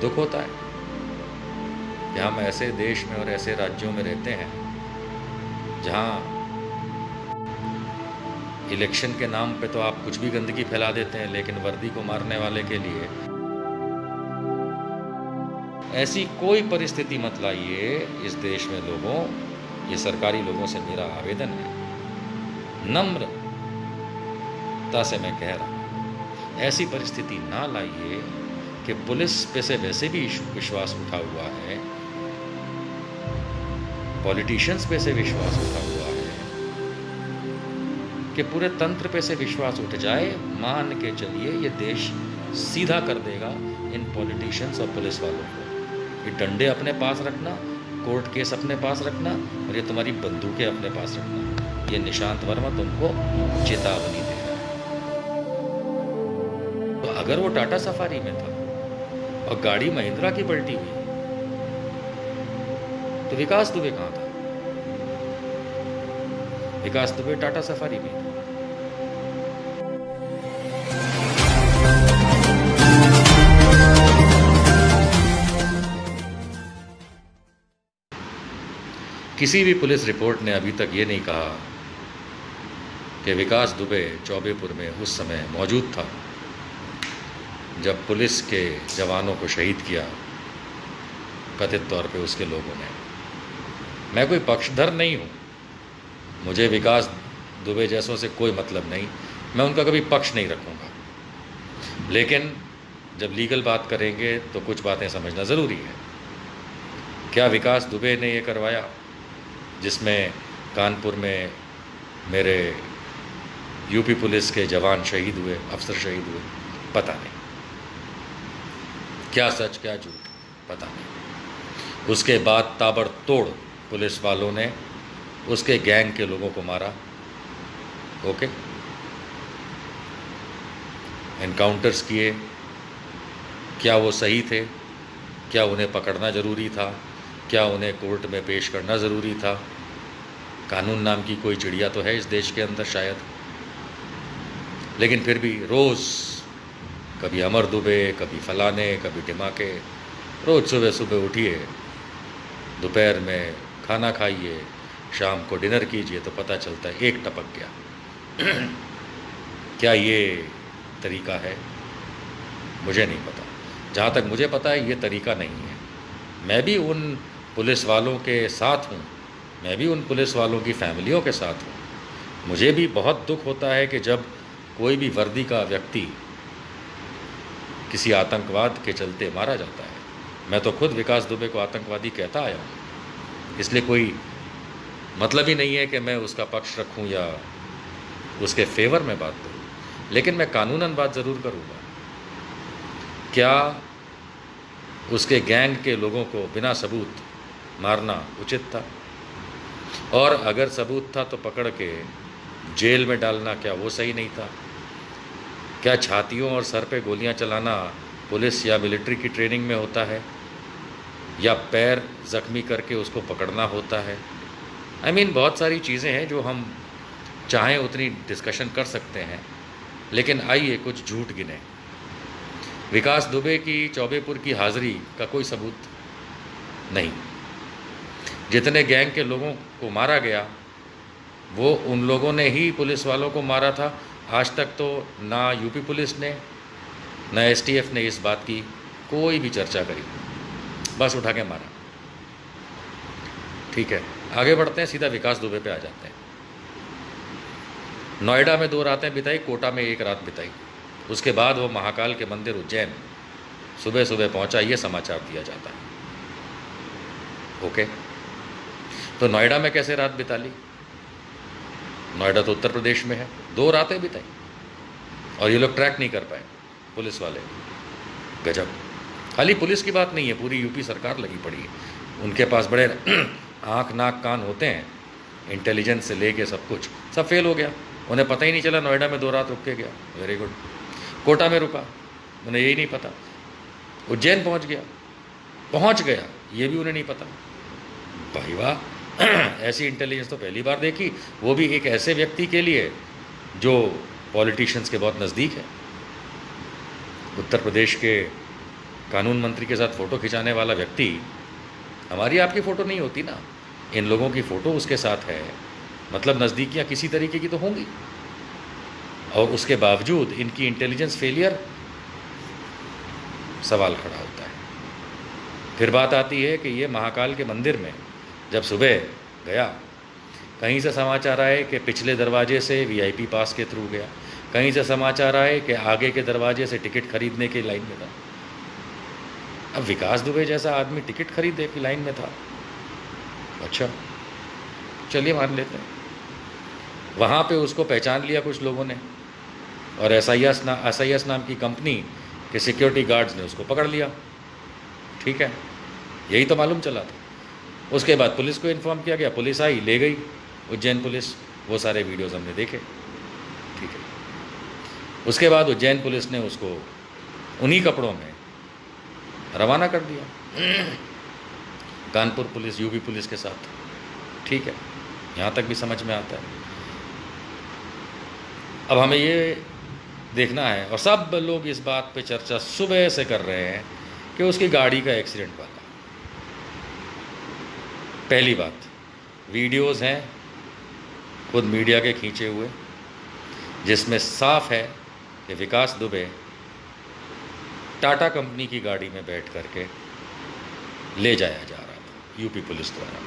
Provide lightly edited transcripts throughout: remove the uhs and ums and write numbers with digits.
दुख होता है कि हम ऐसे देश में और ऐसे राज्यों में रहते हैं जहां इलेक्शन के नाम पे तो आप कुछ भी गंदगी फैला देते हैं, लेकिन वर्दी को मारने वाले के लिए ऐसी कोई परिस्थिति मत लाइए इस देश में लोगों। ये सरकारी लोगों से मेरा आवेदन है, नम्रता से मैं कह रहा हूं, ऐसी परिस्थिति ना लाइए कि पुलिस पे से वैसे भी विश्वास उठा हुआ है, पॉलिटिशियंस पे से विश्वास उठा हुआ है, कि पूरे तंत्र पे से विश्वास उठ जाए। मान के चलिए ये देश सीधा कर देगा इन पॉलिटिशियंस और पुलिस वालों को। ये डंडे अपने पास रखना, कोर्ट केस अपने पास रखना, और ये तुम्हारी बंदूकें अपने पास रखना। ये निशांत वर्मा तुमको चेतावनी दे रहा है। तो अगर वो टाटा सफारी में था और गाड़ी महिंद्रा की पलटी हुई, तो विकास दुबे कहां था? विकास दुबे टाटा सफारी में था। किसी भी पुलिस रिपोर्ट ने अभी तक ये नहीं कहा कि विकास दुबे चौबेपुर में उस समय मौजूद था जब पुलिस के जवानों को शहीद किया कथित तौर पे उसके लोगों ने। मैं कोई पक्षधर नहीं हूँ, मुझे विकास दुबे जैसों से कोई मतलब नहीं, मैं उनका कभी पक्ष नहीं रखूँगा। लेकिन जब लीगल बात करेंगे तो कुछ बातें समझना ज़रूरी है। क्या विकास दुबे ने ये करवाया जिसमें कानपुर में मेरे यूपी पुलिस के जवान शहीद हुए, अफसर शहीद हुए? पता नहीं। क्या सच क्या झूठ पता नहीं। उसके बाद ताबड़तोड़ पुलिस वालों ने उसके गैंग के लोगों को मारा। ओके, एनकाउंटर्स किए। क्या वो सही थे? क्या उन्हें पकड़ना ज़रूरी था? क्या उन्हें कोर्ट में पेश करना ज़रूरी था? कानून नाम की कोई चिड़िया तो है इस देश के अंदर शायद, लेकिन फिर भी रोज़ कभी अमर दुबे, कभी फलाने, कभी टिमाके, रोज़ सुबह सुबह उठिए, दोपहर में खाना खाइए, शाम को डिनर कीजिए तो पता चलता है एक टपक गया। क्या ये तरीका है? मुझे नहीं पता। जहाँ तक मुझे पता है ये तरीका नहीं है। मैं भी उन पुलिस वालों के साथ हूँ, मैं भी उन पुलिस वालों की फैमिलियों के साथ हूँ। मुझे भी बहुत दुख होता है कि जब कोई भी वर्दी का व्यक्ति किसी आतंकवाद के चलते मारा जाता है। मैं तो खुद विकास दुबे को आतंकवादी कहता आया हूँ, इसलिए कोई मतलब ही नहीं है कि मैं उसका पक्ष रखूँ या उसके फेवर में बात करूँ, लेकिन मैं कानूनन बात ज़रूर करूँगा। क्या उसके गैंग के लोगों को बिना सबूत मारना उचित था? और अगर सबूत था तो पकड़ के जेल में डालना, क्या वो सही नहीं था? क्या छातियों और सर पे गोलियां चलाना पुलिस या मिलिट्री की ट्रेनिंग में होता है, या पैर ज़ख्मी करके उसको पकड़ना होता है? आई मीन बहुत सारी चीज़ें हैं जो हम चाहें उतनी डिस्कशन कर सकते हैं, लेकिन आइए कुछ झूठ गिने। विकास दुबे की चौबेपुर की हाज़िरी का कोई सबूत नहीं। जितने गैंग के लोगों को मारा गया वो उन लोगों ने ही पुलिस वालों को मारा था। आज तक तो ना यूपी पुलिस ने ना एसटीएफ ने इस बात की कोई भी चर्चा करी, बस उठा के मारा। ठीक है, आगे बढ़ते हैं, सीधा विकास दुबे पे आ जाते हैं। नोएडा में 2 रातें बिताई, कोटा में 1 रात बिताई। उसके बाद वो महाकाल के मंदिर उज्जैन सुबह सुबह पहुंचा, ये समाचार दिया जाता है। ओके, तो नोएडा में कैसे रात बिता ली? नोएडा तो उत्तर प्रदेश में है। 2 रातें बिताई और ये लोग ट्रैक नहीं कर पाए, पुलिस वाले। गजब। खाली पुलिस की बात नहीं है, पूरी यूपी सरकार लगी पड़ी है। उनके पास बड़े आँख नाक कान होते हैं, इंटेलिजेंस से लेके सब कुछ, सब फेल हो गया। उन्हें पता ही नहीं चला नोएडा में 2 रात रुक के गया। Very good. कोटा में रुका, उन्हें यही नहीं पता। उज्जैन पहुंच गया, ये भी उन्हें नहीं पता। भाई वाह, ऐसी इंटेलिजेंस तो पहली बार देखी, वो भी एक ऐसे व्यक्ति के लिए जो पॉलिटिशियंस के बहुत नज़दीक है। उत्तर प्रदेश के कानून मंत्री के साथ फ़ोटो खिंचाने वाला व्यक्ति, हमारी आपकी फ़ोटो नहीं होती ना, इन लोगों की फ़ोटो उसके साथ है, मतलब नज़दीकियाँ किसी तरीके की तो होंगी। और उसके बावजूद इनकी इंटेलिजेंस फेलियर, सवाल खड़ा होता है। फिर बात आती है कि ये महाकाल के मंदिर में जब सुबह गया, कहीं से समाचार आए कि पिछले दरवाजे से वीआईपी पास के थ्रू गया, कहीं से समाचार आए कि आगे के दरवाजे से टिकट खरीदने की लाइन में था। अब विकास दुबे जैसा आदमी टिकट खरीदने की लाइन में था, अच्छा चलिए मान लेते हैं। वहाँ पे उसको पहचान लिया कुछ लोगों ने, और एसआईएस नाम की कंपनी के सिक्योरिटी गार्ड्स ने उसको पकड़ लिया। ठीक है, यही तो मालूम चला था। उसके बाद पुलिस को इन्फॉर्म किया गया, पुलिस आई, ले गई, उज्जैन पुलिस। वो सारे वीडियोज़ हमने देखे। ठीक है, उसके बाद उज्जैन पुलिस ने उसको उन्हीं कपड़ों में रवाना कर दिया कानपुर पुलिस, यूपी पुलिस के साथ। ठीक है, यहाँ तक भी समझ में आता है। अब हमें ये देखना है, और सब लोग इस बात पे चर्चा सुबह से कर रहे हैं कि उसकी गाड़ी का एक्सीडेंट हुआ था। पहली बात, वीडियोज़ हैं खुद मीडिया के खींचे हुए, जिसमें साफ है कि विकास दुबे टाटा कंपनी की गाड़ी में बैठ करके ले जाया जा रहा था यूपी पुलिस द्वारा।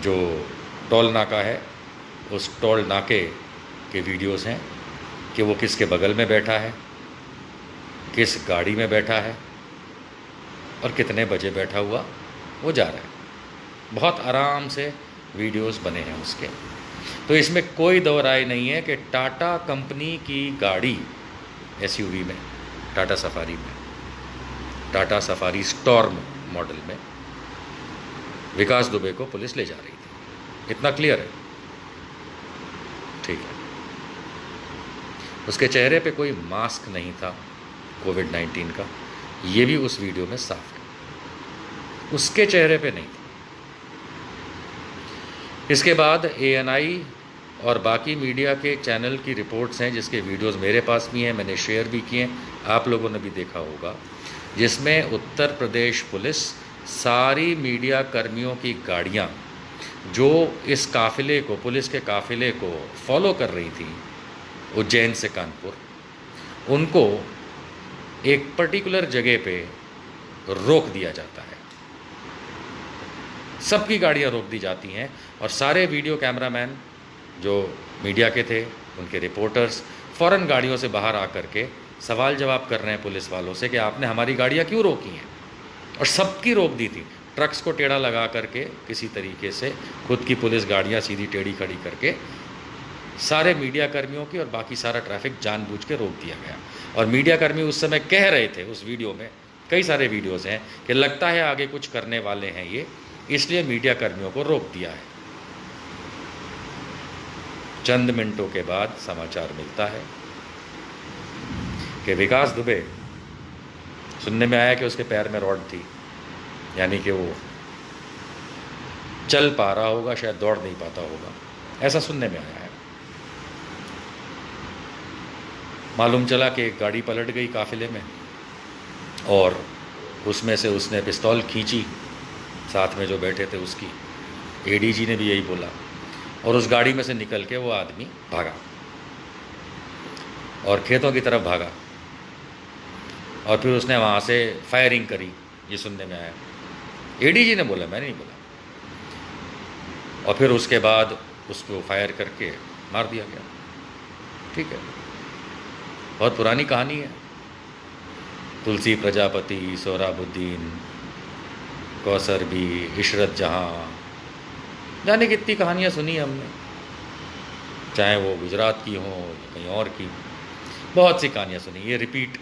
जो टोल नाका है, उस टोल नाके के वीडियोज़ हैं कि वो किसके बगल में बैठा है, किस गाड़ी में बैठा है, और कितने बजे बैठा हुआ वो जा रहा है। बहुत आराम से वीडियोज़ बने हैं उसके। तो इसमें कोई दो राय नहीं है कि टाटा कंपनी की गाड़ी एसयूवी में, टाटा सफारी में, टाटा सफारी स्टॉर्म मॉडल में विकास दुबे को पुलिस ले जा रही थी। इतना क्लियर है। ठीक है, उसके चेहरे पे कोई मास्क नहीं था कोविड-19 का, ये भी उस वीडियो में साफ है, उसके चेहरे पे नहीं था। इसके बाद एएनआई और बाकी मीडिया के चैनल की रिपोर्ट्स हैं, जिसके वीडियोस मेरे पास भी हैं, मैंने शेयर भी किए हैं, आप लोगों ने भी देखा होगा, जिसमें उत्तर प्रदेश पुलिस सारी मीडिया कर्मियों की गाड़ियां जो इस काफ़िले को, पुलिस के काफ़िले को फॉलो कर रही थी उज्जैन से कानपुर, उनको एक पर्टिकुलर जगह पे रोक दिया जाता है। सबकी गाड़ियां रोक दी जाती हैं, और सारे वीडियो कैमरामैन जो मीडिया के थे, उनके रिपोर्टर्स फ़ौरन गाड़ियों से बाहर आकर के सवाल जवाब कर रहे हैं पुलिस वालों से कि आपने हमारी गाड़ियां क्यों रोकी हैं। और सबकी रोक दी थी, ट्रक्स को टेढ़ा लगा करके किसी तरीके से खुद की पुलिस गाड़ियां सीधी टेढ़ी खड़ी करके सारे मीडिया कर्मियों की और बाकी सारा ट्रैफिक जानबूझ के रोक दिया गया। और मीडिया कर्मी उस समय कह रहे थे, उस वीडियो में कई सारे वीडियोज़ हैं, कि लगता है आगे कुछ करने वाले हैं ये, इसलिए मीडिया कर्मियों को रोक दिया है। चंद मिनटों के बाद समाचार मिलता है कि विकास दुबे, सुनने में आया कि उसके पैर में रॉड थी, यानी कि वो चल पा रहा होगा, शायद दौड़ नहीं पाता होगा, ऐसा सुनने में आया है। मालूम चला कि एक गाड़ी पलट गई काफिले में, और उसमें से उसने पिस्तौल खींची, साथ में जो बैठे थे उसकी, एडीजी ने भी यही बोला, और उस गाड़ी में से निकल के वो आदमी भागा और खेतों की तरफ भागा, और फिर उसने वहाँ से फायरिंग करी, ये सुनने में आया। एडीजी ने बोला, मैंने नहीं बोला। और फिर उसके बाद उसको फायर करके मार दिया गया। ठीक है, बहुत पुरानी कहानी है। तुलसी प्रजापति, सोहराबुद्दीन, कौसर भी, इशरत जहाँ, जाने कितनी कहानियाँ सुनी हमने, चाहे वो गुजरात की हो या कहीं और की, बहुत सी कहानियाँ सुनी। ये रिपीट,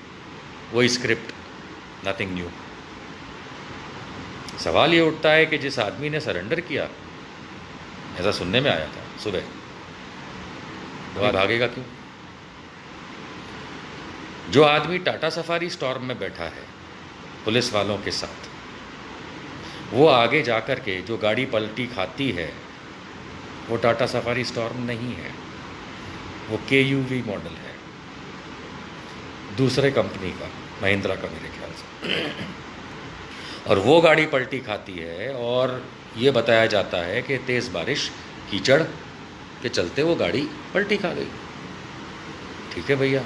वही स्क्रिप्ट, नथिंग न्यू। सवाल ये उठता है कि जिस आदमी ने सरेंडर किया, ऐसा सुनने में आया था सुबह, वो भागेगा क्यों? जो आदमी टाटा सफारी स्टॉर्म में बैठा है पुलिस वालों के साथ, वो आगे जाकर के जो गाड़ी पलटी खाती है, वो टाटा सफारी स्टॉर्म नहीं है, वो KUV मॉडल है, दूसरे कंपनी का। महिंद्रा का मेरे ख्याल से, और वो गाड़ी पलटी खाती है और ये बताया जाता है कि तेज़ बारिश कीचड़ के चलते वो गाड़ी पलटी खा गई। ठीक है भैया,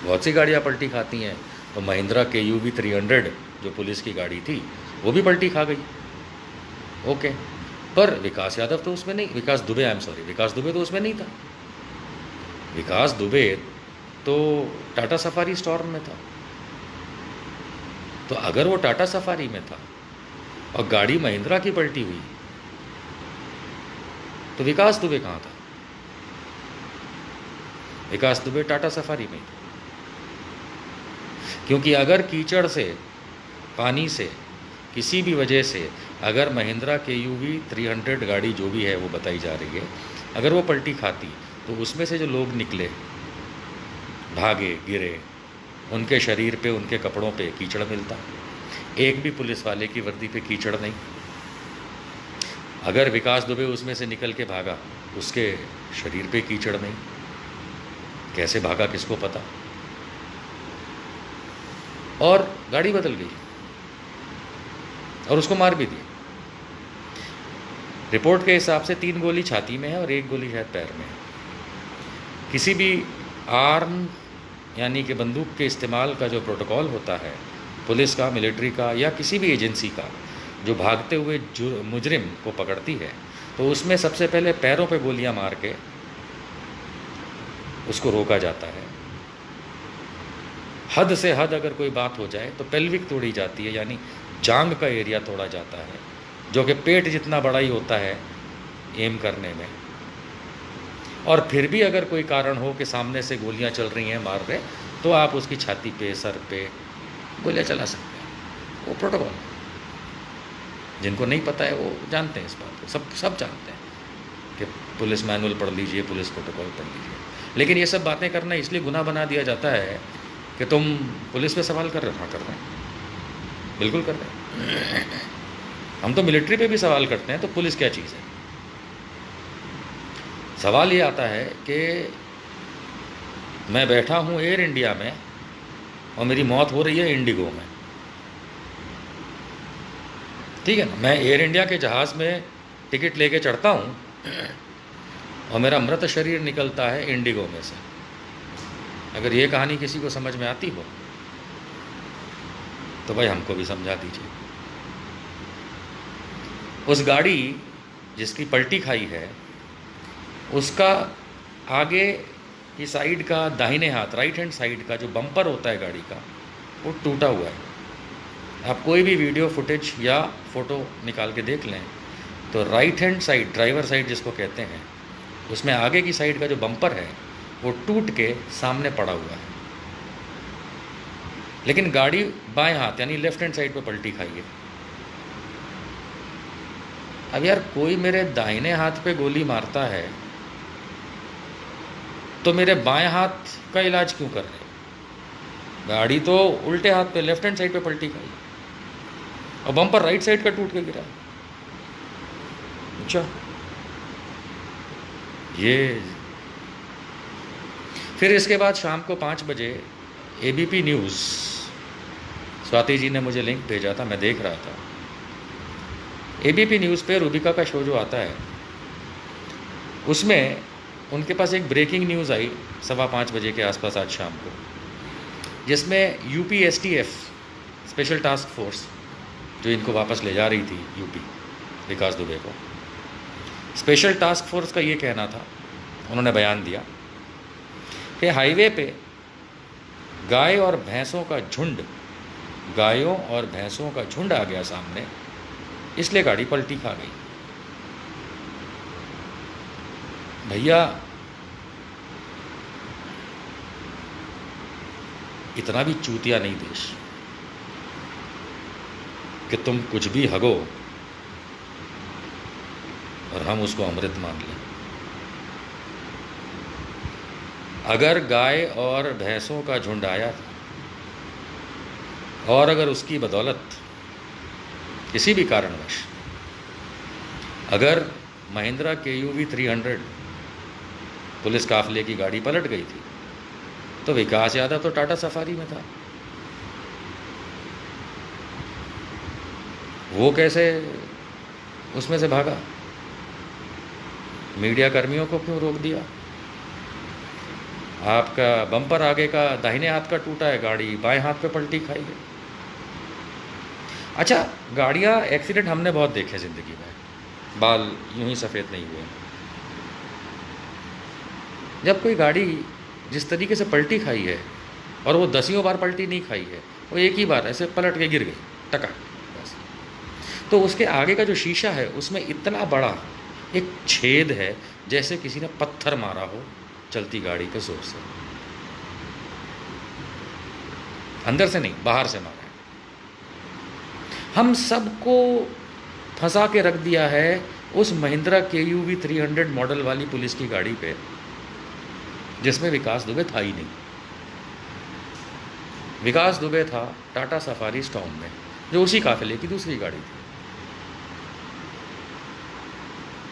बहुत सी गाड़ियाँ पलटी खाती हैं, तो महिंद्रा KUV 300 जो पुलिस की गाड़ी थी वो भी पलटी खा गई। ओके, पर विकास यादव तो उसमें नहीं, विकास दुबे तो उसमें नहीं था। विकास दुबे तो टाटा सफारी स्टॉर्म में था। तो अगर वो टाटा सफारी में था और गाड़ी महिंद्रा की पलटी हुई, तो विकास दुबे कहाँ था? विकास दुबे टाटा सफारी में था। क्योंकि अगर कीचड़ से, पानी से, किसी भी वजह से अगर महिंद्रा KUV 300 गाड़ी जो भी है वो बताई जा रही है, अगर वो पलटी खाती तो उसमें से जो लोग निकले, भागे, गिरे, उनके शरीर पे, उनके कपड़ों पे कीचड़ मिलता। एक भी पुलिस वाले की वर्दी पे कीचड़ नहीं। अगर विकास दुबे उसमें से निकल के भागा, उसके शरीर पे कीचड़ नहीं। कैसे भागा किसको पता। और गाड़ी बदल गई और उसको मार भी दिया। रिपोर्ट के हिसाब से 3 गोली छाती में है और 1 गोली शायद पैर में है। किसी भी आर्म यानी कि बंदूक के इस्तेमाल का जो प्रोटोकॉल होता है पुलिस का, मिलिट्री का या किसी भी एजेंसी का, जो भागते हुए मुजरिम को पकड़ती है, तो उसमें सबसे पहले पैरों पे गोलियां मार के उसको रोका जाता है। हद से हद अगर कोई बात हो जाए तो पेल्विक तोड़ी जाती है, यानी जांग का एरिया तोड़ा जाता है, जो कि पेट जितना बड़ा ही होता है एम करने में। और फिर भी अगर कोई कारण हो कि सामने से गोलियां चल रही हैं, मार रहे, तो आप उसकी छाती पे, सर पे गोलियां चला सकते हैं। वो प्रोटोकॉल, जिनको नहीं पता है वो जानते हैं इस बात को, सब जानते हैं कि पुलिस मैनुअल पढ़ लीजिए, पुलिस प्रोटोकॉल पढ़ लीजिए। लेकिन ये सब बातें करना इसलिए गुनाह बना दिया जाता है कि तुम पुलिस पे सवाल कर रहे हो। हाँ, कर रहे हैं, बिल्कुल कर रहे हैं। हम तो मिलिट्री पे भी सवाल करते हैं, तो पुलिस क्या चीज़ है? सवाल ये आता है कि मैं बैठा हूँ एयर इंडिया में और मेरी मौत हो रही है इंडिगो में, ठीक है ना। मैं एयर इंडिया के जहाज़ में टिकट लेके चढ़ता हूँ और मेरा मृत शरीर निकलता है इंडिगो में से। अगर ये कहानी किसी को समझ में आती हो तो भाई हमको भी समझा दीजिए। उस गाड़ी जिसकी पलटी खाई है, उसका आगे की साइड का दाहिने हाथ, राइट हैंड साइड का जो बम्पर होता है गाड़ी का, वो टूटा हुआ है। आप कोई भी वीडियो फुटेज या फ़ोटो निकाल के देख लें तो right hand side, driver side जिसको कहते हैं, उसमें आगे की साइड का जो बम्पर है वो टूट के सामने पड़ा हुआ है। लेकिन गाड़ी बाएं हाथ यानी लेफ्ट हैंड साइड पे पलटी खाई है। अब यार, कोई मेरे दाहिने हाथ पे गोली मारता है तो मेरे बाएं हाथ का इलाज क्यों कर रहे हैं? गाड़ी तो उल्टे हाथ पे, लेफ्ट हैंड साइड पे पलटी खाई और बम्पर राइट साइड का टूट के गिरा। अच्छा, ये फिर इसके बाद शाम को 5 बजे ABP न्यूज़, स्वाति जी ने मुझे लिंक भेजा था, मैं देख रहा था। ABP न्यूज़ पे रूबिका का शो जो आता है, उसमें उनके पास एक ब्रेकिंग न्यूज़ आई 5:15 बजे के आसपास आज शाम को, जिसमें UP STF special task force जो इनको वापस ले जा रही थी UP, विकास दुबे को, स्पेशल टास्क फोर्स का ये कहना था, उन्होंने बयान दिया कि हाईवे पे गायों और भैंसों का झुंड आ गया सामने, इसलिए गाड़ी पलटी खा गई। भैया, इतना भी चूतिया नहीं देश कि तुम कुछ भी हगो और हम उसको अमृत मान लें। अगर गाय और भैंसों का झुंड आया था और अगर उसकी बदौलत किसी भी कारणवश अगर महिंद्रा KUV 300 पुलिस काफिले की गाड़ी पलट गई थी, तो विकास यादव तो टाटा सफारी में था, वो कैसे उसमें से भागा? मीडिया कर्मियों को क्यों रोक दिया? आपका बम्पर आगे का दाहिने हाथ का टूटा है, गाड़ी बाएं हाथ पे पलटी खाई है। अच्छा, गाड़ियाँ एक्सीडेंट हमने बहुत देखे ज़िंदगी में, बाल यूं ही सफ़ेद नहीं हुए। जब कोई गाड़ी जिस तरीके से पलटी खाई है, और वो दसियों बार पलटी नहीं खाई है, वो एक ही बार ऐसे पलट के गिर गई टका बस, तो उसके आगे का जो शीशा है उसमें इतना बड़ा एक छेद है जैसे किसी ने पत्थर मारा हो चलती गाड़ी पे जोर से। अंदर से नहीं, बाहर से मारा है। हम सबको फंसा के रख दिया है उस महिंद्रा KUV 300 मॉडल वाली पुलिस की गाड़ी पे, जिसमें विकास दुबे था ही नहीं। विकास दुबे था टाटा सफारी स्टॉर्म में, जो उसी काफिले की दूसरी गाड़ी थी।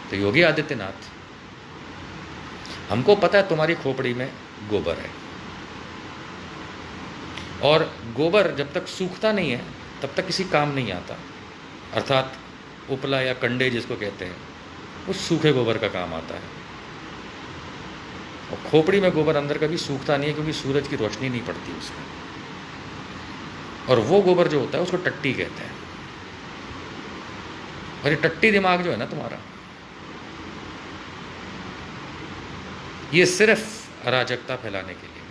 तो योगी आदित्यनाथ, हमको पता है तुम्हारी खोपड़ी में गोबर है, और गोबर जब तक सूखता नहीं है तब तक किसी काम नहीं आता, अर्थात उपला या कंडे जिसको कहते हैं, उस सूखे गोबर का काम आता है। और खोपड़ी में गोबर अंदर कभी सूखता नहीं है, क्योंकि सूरज की रोशनी नहीं पड़ती उसमें। और वो गोबर जो होता है उसको टट्टी कहते हैं। और ये टट्टी दिमाग जो है ना तुम्हारा, ये सिर्फ अराजकता फैलाने के लिए।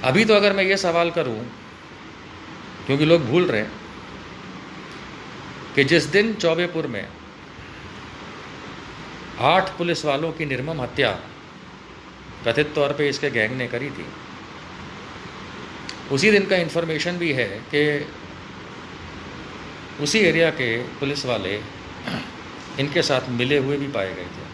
अभी तो अगर मैं ये सवाल करूं, क्योंकि लोग भूल रहे हैं कि जिस दिन चौबेपुर में 8 पुलिस वालों की निर्मम हत्या कथित तौर पे इसके गैंग ने करी थी, उसी दिन का इन्फॉर्मेशन भी है कि उसी एरिया के पुलिस वाले इनके साथ मिले हुए भी पाए गए थे।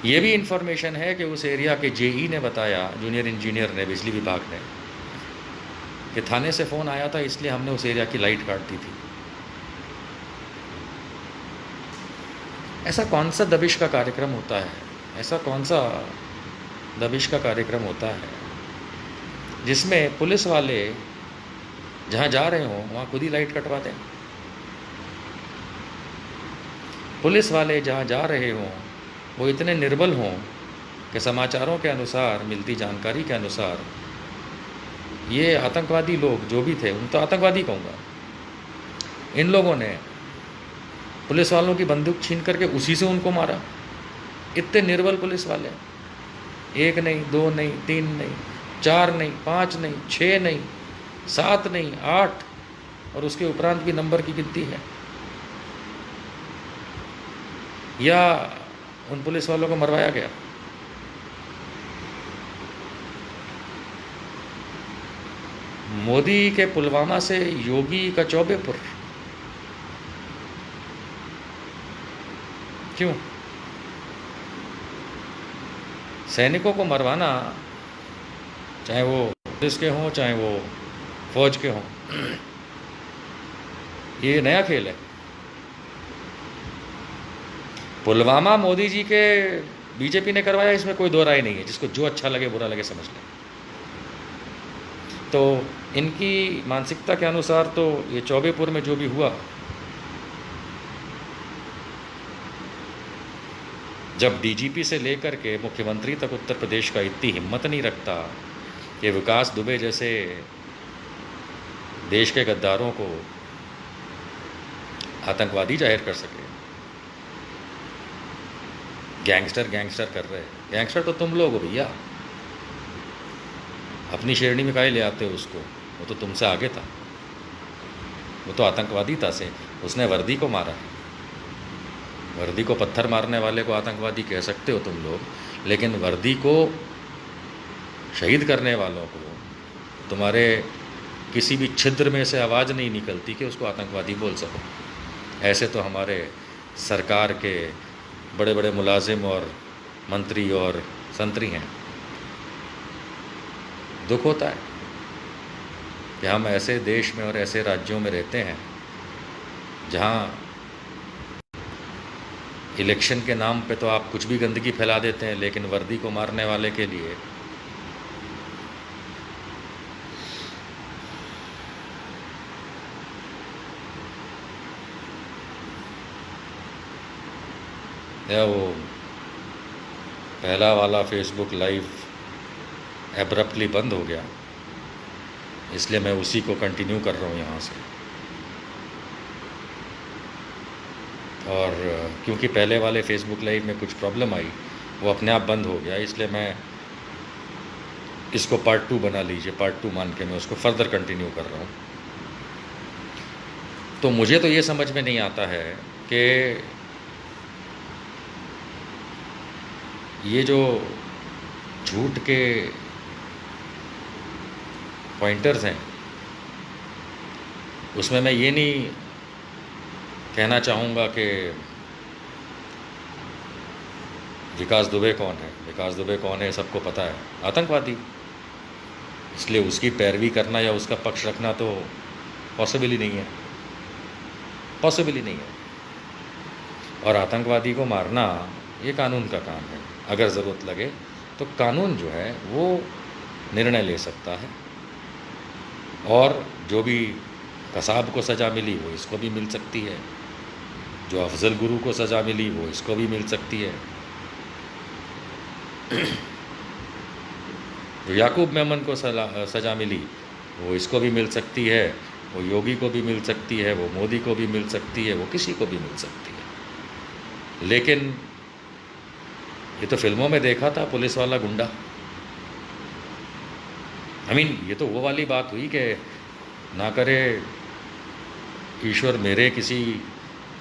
ये भी इन्फॉर्मेशन है कि उस एरिया के JE ने बताया, जूनियर इंजीनियर ने, बिजली विभाग ने, कि थाने से फ़ोन आया था इसलिए हमने उस एरिया की लाइट काट दी थी। ऐसा कौन सा दबिश का कार्यक्रम होता है, ऐसा कौन सा दबिश का कार्यक्रम होता है जिसमें पुलिस वाले जहाँ जा रहे हों वहाँ खुद ही लाइट कटवा दें? पुलिस वाले जहाँ जा रहे हों वो इतने निर्बल हों कि समाचारों के अनुसार, मिलती जानकारी के अनुसार, ये आतंकवादी लोग जो भी थे, उन तो आतंकवादी कहूँगा, इन लोगों ने पुलिस वालों की बंदूक छीन करके उसी से उनको मारा। इतने निर्बल पुलिस वाले, 1 नहीं, 2 नहीं, 3 नहीं, 4 नहीं, 5 नहीं, 6 नहीं, 7 नहीं, 8, और उसके उपरांत भी नंबर की गिनती है। या उन पुलिस वालों को मरवाया गया। मोदी के पुलवामा से योगी का चौबेपुर, क्यों? सैनिकों को मरवाना, चाहे वो पुलिस के हों चाहे वो फौज के हों, ये नया खेल है। पुलवामा मोदी जी के बीजेपी ने करवाया, इसमें कोई दो राय नहीं है। जिसको जो अच्छा लगे बुरा लगे समझ लें। तो इनकी मानसिकता के अनुसार तो ये चौबेपुर में जो भी हुआ, जब DGP से लेकर के मुख्यमंत्री तक उत्तर प्रदेश का इतनी हिम्मत नहीं रखता कि विकास दुबे जैसे देश के गद्दारों को आतंकवादी जाहिर कर सके। गैंगस्टर गैंगस्टर कर रहे हैं। गैंगस्टर तो तुम लोग हो भैया, अपनी श्रेणी में काहे ले आते हो उसको? वो तो तुमसे आगे था, वो तो आतंकवादी था से, उसने वर्दी को मारा। वर्दी को पत्थर मारने वाले को आतंकवादी कह सकते हो तुम लोग, लेकिन वर्दी को शहीद करने वालों को तुम्हारे किसी भी छिद्र में से आवाज़ नहीं निकलती कि उसको आतंकवादी बोल सको। ऐसे तो हमारे सरकार के बड़े बड़े मुलाजिम और मंत्री और संतरी हैं। दुख होता है कि हम ऐसे देश में और ऐसे राज्यों में रहते हैं जहाँ इलेक्शन के नाम पे तो आप कुछ भी गंदगी फैला देते हैं, लेकिन वर्दी को मारने वाले के लिए या वो पहला वाला फेसबुक लाइव एब्रप्टली बंद हो गया, इसलिए मैं उसी को कंटिन्यू कर रहा हूँ यहाँ से। और क्योंकि पहले वाले फेसबुक लाइव में कुछ प्रॉब्लम आई, वो अपने आप बंद हो गया, इसलिए मैं इसको पार्ट 2 बना लीजिए, पार्ट 2 मान के मैं उसको फर्दर कंटिन्यू कर रहा हूँ। तो मुझे तो ये समझ में नहीं आता है कि ये जो झूठ के पॉइंटर्स हैं, उसमें मैं ये नहीं कहना चाहूँगा कि विकास दुबे कौन है। विकास दुबे कौन है सबको पता है, आतंकवादी। इसलिए उसकी पैरवी करना या उसका पक्ष रखना तो पॉसिबल ही नहीं है, पॉसिबल ही नहीं है। और आतंकवादी को मारना ये कानून का काम है। अगर ज़रूरत लगे तो कानून जो है वो निर्णय ले सकता है, और जो भी कसाब को सज़ा मिली वो इसको भी मिल सकती है, जो अफजल गुरु को सज़ा मिली वो इसको भी मिल सकती है, जो याकूब मेमन को सज़ा मिली वो इसको भी मिल सकती है, वो योगी को भी मिल सकती है, वो मोदी को भी मिल सकती है, वो किसी को भी मिल सकती है। लेकिन ये तो फिल्मों में देखा था, पुलिस वाला गुंडा। ये तो वो वाली बात हुई कि ना करे ईश्वर मेरे किसी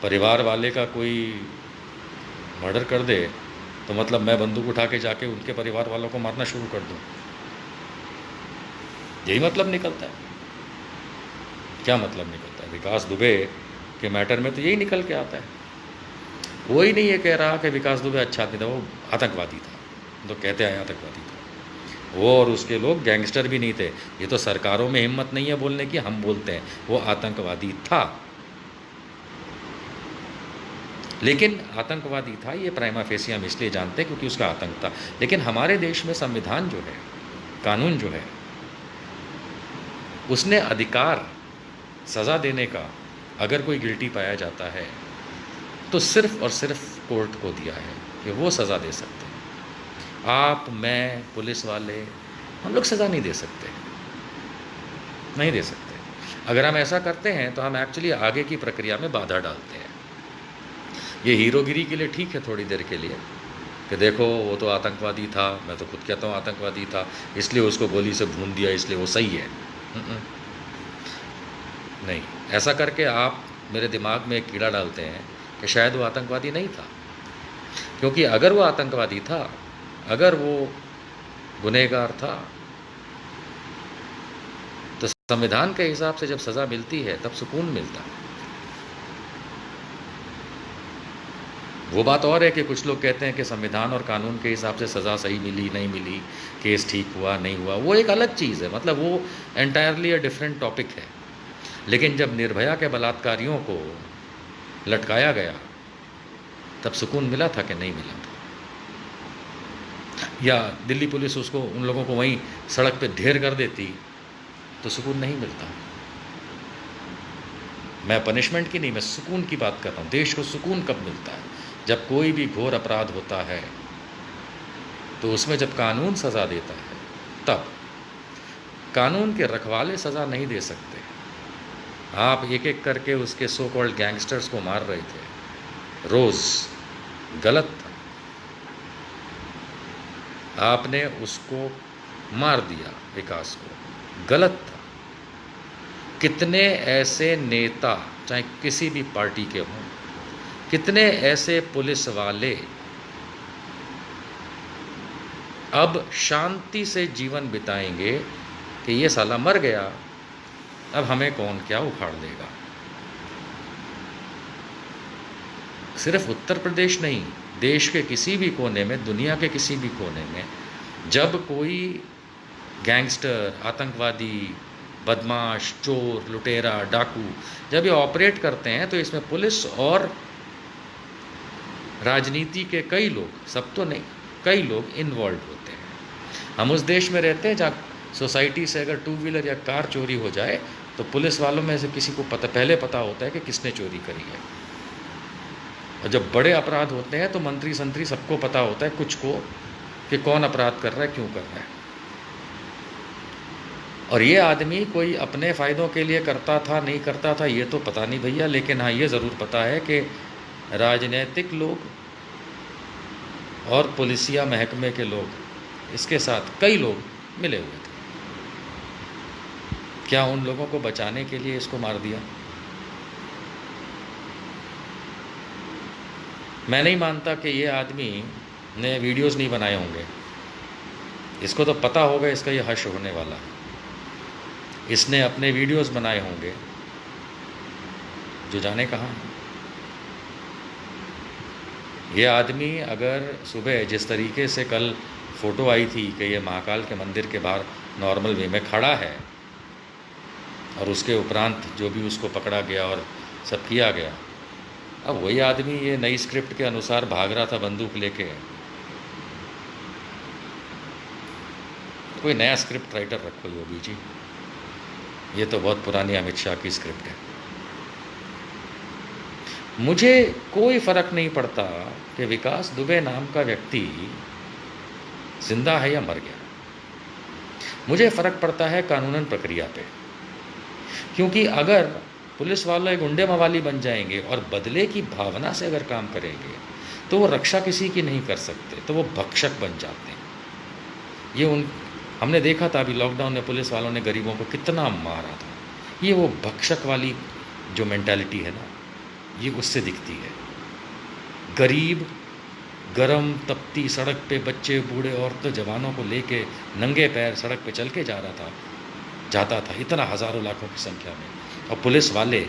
परिवार वाले का कोई मर्डर कर दे, तो मतलब मैं बंदूक उठा के जाके उनके परिवार वालों को मारना शुरू कर दूं। यही मतलब निकलता है। क्या मतलब निकलता है? विकास दुबे के मैटर में तो यही निकल के आता है। कोई नहीं ये कह रहा कि विकास दुबे अच्छा आदमी था, वो आतंकवादी था। तो कहते हैं आतंकवादी था वो, और उसके लोग गैंगस्टर भी नहीं थे। ये तो सरकारों में हिम्मत नहीं है बोलने की, हम बोलते हैं वो आतंकवादी था। लेकिन आतंकवादी था ये प्राइमा फेसी हम इसलिए जानते हैं क्योंकि उसका आतंक था। लेकिन हमारे देश में संविधान जो है, कानून जो है, उसने अधिकार सज़ा देने का, अगर कोई गिल्टी पाया जाता है तो सिर्फ और सिर्फ कोर्ट को दिया है कि वो सज़ा दे सकते हैं। आप, मैं, पुलिस वाले, हम लोग सज़ा नहीं दे सकते, नहीं दे सकते। अगर हम ऐसा करते हैं तो हम एक्चुअली आगे की प्रक्रिया में बाधा डालते हैं। ये हीरोगिरी के लिए ठीक है थोड़ी देर के लिए कि देखो वो तो आतंकवादी था, मैं तो खुद कहता हूँ आतंकवादी था, इसलिए उसको गोली से भून दिया, इसलिए वो सही है। नहीं, ऐसा करके आप मेरे दिमाग में एक कीड़ा डालते हैं कि शायद वो आतंकवादी नहीं था। क्योंकि अगर वो आतंकवादी था, अगर वो गुनहगार था, तो संविधान के हिसाब से जब सज़ा मिलती है तब सुकून मिलता है। वो बात और है कि कुछ लोग कहते हैं कि संविधान और कानून के हिसाब से सज़ा सही मिली, नहीं मिली, केस ठीक हुआ, नहीं हुआ, वो एक अलग चीज़ है। मतलब वो एंटायरली अ डिफरेंट टॉपिक है। लेकिन जब निर्भया के बलात्कारियों को लटकाया गया तब सुकून मिला था कि नहीं मिला था? या दिल्ली पुलिस उसको, उन लोगों को वहीं सड़क पे ढेर कर देती तो सुकून नहीं मिलता। मैं पनिशमेंट की नहीं, मैं सुकून की बात कर रहा हूँ। देश को सुकून कब मिलता है? जब कोई भी घोर अपराध होता है तो उसमें जब कानून सज़ा देता है तब। कानून के रखवाले सज़ा नहीं दे सकते। आप एक एक करके उसके सो कॉल्ड गैंगस्टर्स को मार रहे थे रोज़, गलत था। आपने उसको मार दिया, विकास को, गलत था। कितने ऐसे नेता, चाहे किसी भी पार्टी के हों, कितने ऐसे पुलिस वाले अब शांति से जीवन बिताएंगे कि ये साला मर गया, अब हमें कौन क्या उखाड़ देगा। सिर्फ उत्तर प्रदेश नहीं, देश के किसी भी कोने में, दुनिया के किसी भी कोने में जब कोई गैंगस्टर, आतंकवादी, बदमाश, चोर, लुटेरा, डाकू जब ये ऑपरेट करते हैं तो इसमें पुलिस और राजनीति के कई लोग, सब तो नहीं, कई लोग इन्वॉल्व होते हैं। हम उस देश में रहते हैं जहाँ सोसाइटी से अगर 2 व्हीलर या कार चोरी हो जाए तो पुलिस वालों में से किसी को पहले पता होता है कि किसने चोरी करी है। और जब बड़े अपराध होते हैं तो मंत्री संतरी सबको पता होता है कुछ को कि कौन अपराध कर रहा है, क्यों कर रहा है। और ये आदमी कोई अपने फ़ायदों के लिए करता था नहीं करता था ये तो पता नहीं भैया, लेकिन हाँ ये ज़रूर पता है कि राजनीतिक लोग और पुलिसिया महकमे के लोग, इसके साथ कई लोग मिले हुए थे। क्या उन लोगों को बचाने के लिए इसको मार दिया? मैं नहीं मानता कि ये आदमी ने वीडियोस नहीं बनाए होंगे। इसको तो पता होगा इसका ये हश्र होने वाला है। इसने अपने वीडियोस बनाए होंगे जो जाने कहाँ। ये आदमी अगर सुबह जिस तरीके से कल फ़ोटो आई थी कि ये महाकाल के मंदिर के बाहर नॉर्मल वे में खड़ा है और उसके उपरांत जो भी उसको पकड़ा गया और सब किया गया, अब वही आदमी ये नई स्क्रिप्ट के अनुसार भाग रहा था बंदूक लेके। कोई नया स्क्रिप्ट राइटर रखो योगी जी, ये तो बहुत पुरानी अमित शाह की स्क्रिप्ट है। मुझे कोई फ़र्क नहीं पड़ता कि विकास दुबे नाम का व्यक्ति जिंदा है या मर गया। मुझे फ़र्क पड़ता है कानूनन प्रक्रिया पे, क्योंकि अगर पुलिस वाले गुंडे मवाली बन जाएंगे और बदले की भावना से अगर काम करेंगे तो वो रक्षा किसी की नहीं कर सकते, तो वो भक्षक बन जाते हैं। ये हमने देखा था अभी लॉकडाउन में पुलिस वालों ने गरीबों को कितना मारा था। ये वो भक्षक वाली जो मेंटालिटी है ना, ये उससे दिखती है। गरीब गरम तपती सड़क पे बच्चे बूढ़े औरतें जवानों को लेके नंगे पैर सड़क पे चल के जाता था, इतना हज़ारों लाखों की संख्या में। और पुलिस वाले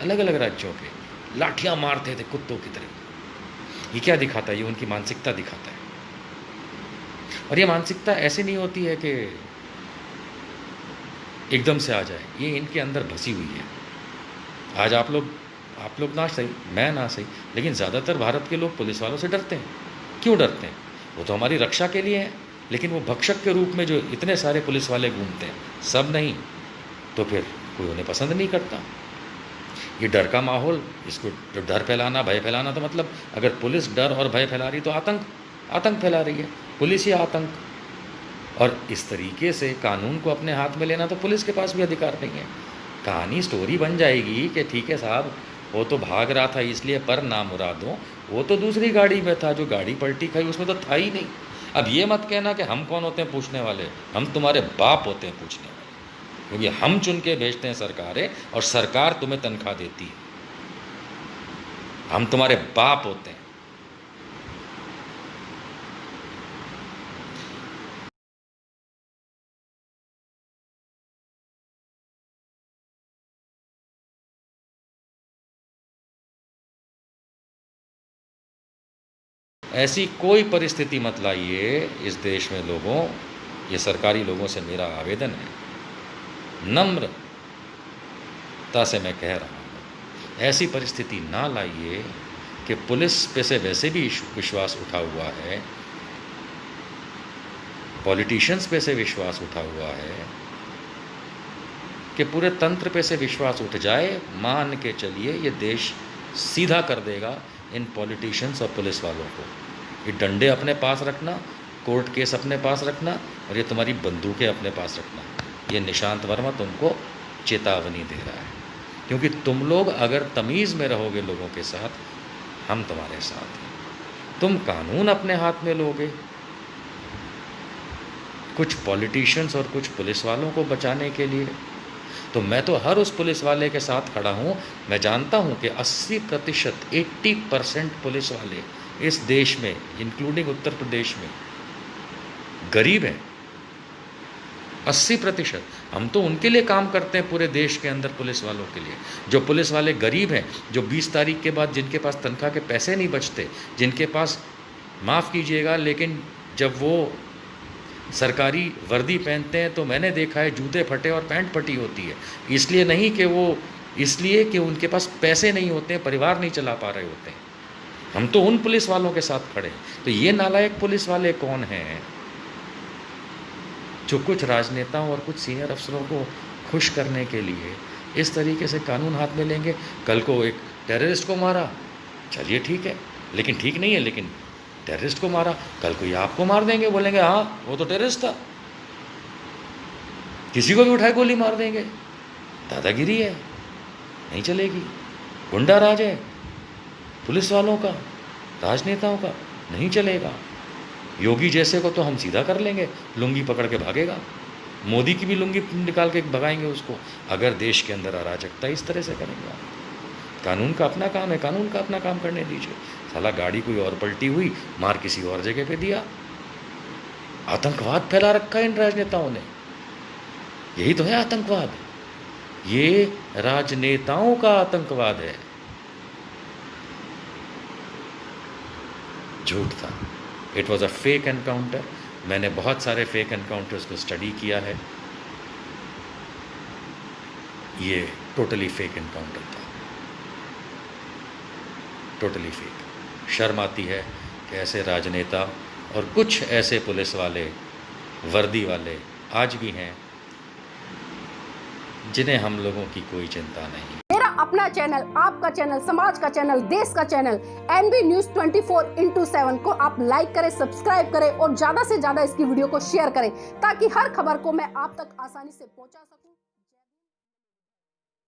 अलग अलग राज्यों के लाठियां मारते थे कुत्तों की तरह। ये क्या दिखाता है? ये उनकी मानसिकता दिखाता है। और ये मानसिकता ऐसे नहीं होती है कि एकदम से आ जाए, ये इनके अंदर बसी हुई है। आज आप लोग ना सही, मैं ना सही, लेकिन ज़्यादातर भारत के लोग पुलिस वालों से डरते हैं। क्यों डरते हैं? वो तो हमारी रक्षा के लिए है, लेकिन वो भक्षक के रूप में जो इतने सारे पुलिस वाले घूमते हैं, सब नहीं, तो फिर कोई उन्हें पसंद नहीं करता। ये डर का माहौल, इसको डर फैलाना, भय फैलाना, तो मतलब अगर पुलिस डर और भय फैला रही तो आतंक फैला रही है, पुलिस ही आतंक। और इस तरीके से कानून को अपने हाथ में लेना तो पुलिस के पास भी अधिकार नहीं है। कहानी स्टोरी बन जाएगी कि ठीक है साहब, वो तो भाग रहा था इसलिए पर ना मुरादों, वो तो दूसरी गाड़ी में था, जो गाड़ी पलटी खाई उसमें तो था ही नहीं। अब ये मत कहना कि हम कौन होते हैं पूछने वाले, हम तुम्हारे बाप होते हैं पूछने वाले, क्योंकि हम चुन के भेजते हैं सरकारें और सरकार तुम्हें तनख्वाह देती है। हम तुम्हारे बाप होते हैं। ऐसी कोई परिस्थिति मत लाइए इस देश में लोगों, ये सरकारी लोगों से मेरा आवेदन है, नम्रता से मैं कह रहा हूँ, ऐसी परिस्थिति ना लाइए कि पुलिस पे से वैसे भी विश्वास उठा हुआ है, पॉलिटिशियंस पे से विश्वास उठा हुआ है, कि पूरे तंत्र पे से विश्वास उठ जाए। मान के चलिए ये देश सीधा कर देगा इन पॉलिटिशियंस और पुलिस वालों को। ये डंडे अपने पास रखना, कोर्ट केस अपने पास रखना, और ये तुम्हारी बंदूकें अपने पास रखना। ये निशांत वर्मा तुमको चेतावनी दे रहा है, क्योंकि तुम लोग अगर तमीज़ में रहोगे लोगों के साथ, हम तुम्हारे साथ हैं। तुम कानून अपने हाथ में लोगे, कुछ पॉलिटिशियंस और कुछ पुलिस वालों को बचाने के लिए, तो मैं तो हर उस पुलिस वाले के साथ खड़ा हूँ। मैं जानता हूँ कि 80% 80% पुलिस वाले इस देश में, इंक्लूडिंग उत्तर प्रदेश में, गरीब हैं। 80%। हम तो उनके लिए काम करते हैं पूरे देश के अंदर, पुलिस वालों के लिए। जो पुलिस वाले गरीब हैं, जो 20 तारीख के बाद जिनके पास तनख्वाह के पैसे नहीं बचते, जिनके पास, माफ़ कीजिएगा, लेकिन जब वो सरकारी वर्दी पहनते हैं तो मैंने देखा है जूते फटे और पैंट फटी होती है। इसलिए नहीं कि वो, इसलिए कि उनके पास पैसे नहीं होते हैं, परिवार नहीं चला पा रहे होते हैं। हम तो उन पुलिस वालों के साथ खड़े हैं। तो ये नालायक पुलिस वाले कौन हैं जो कुछ राजनेताओं और कुछ सीनियर अफसरों को खुश करने के लिए इस तरीके से कानून हाथ में लेंगे? कल को एक टेररिस्ट को मारा चलिए ठीक है, लेकिन ठीक नहीं है, लेकिन टेररिस्ट को मारा, कल कोई आपको मार देंगे, बोलेंगे हाँ वो तो टेररिस्ट था, किसी को भी उठाए गोली मार देंगे। दादागिरी है, नहीं चलेगी। गुंडा राज है पुलिस वालों का, राजनेताओं का, नहीं चलेगा। योगी जैसे को तो हम सीधा कर लेंगे, लुंगी पकड़ के भागेगा, मोदी की भी लुंगी निकाल के भगाएंगे उसको, अगर देश के अंदर अराजकता इस तरह से करेंगे आप। कानून का अपना काम है, कानून का अपना काम करने दीजिए। साला गाड़ी कोई और पलटी हुई, मार किसी और जगह पे दिया। आतंकवाद फैला रखा है इन राजनेताओं ने, यही तो है आतंकवाद। ये राजनेताओं का आतंकवाद है, झूठ था। It was a fake encounter. मैंने बहुत सारे फेक एनकाउंटर्स को स्टडी किया है, ये टोटली फेक एनकाउंटर था, टोटली फेक। शर्म आती है कि ऐसे राजनेता और कुछ ऐसे पुलिस वाले, वर्दी वाले आज भी हैं जिन्हें हम लोगों की कोई चिंता नहीं। मेरा अपना चैनल, आपका चैनल, समाज का चैनल, देश का चैनल NB News 24/7 को आप लाइक करें, सब्सक्राइब करें और ज्यादा से ज्यादा इसकी वीडियो को शेयर करें ताकि हर खबर को मैं आप तक आसानी से पहुंचा सकूं।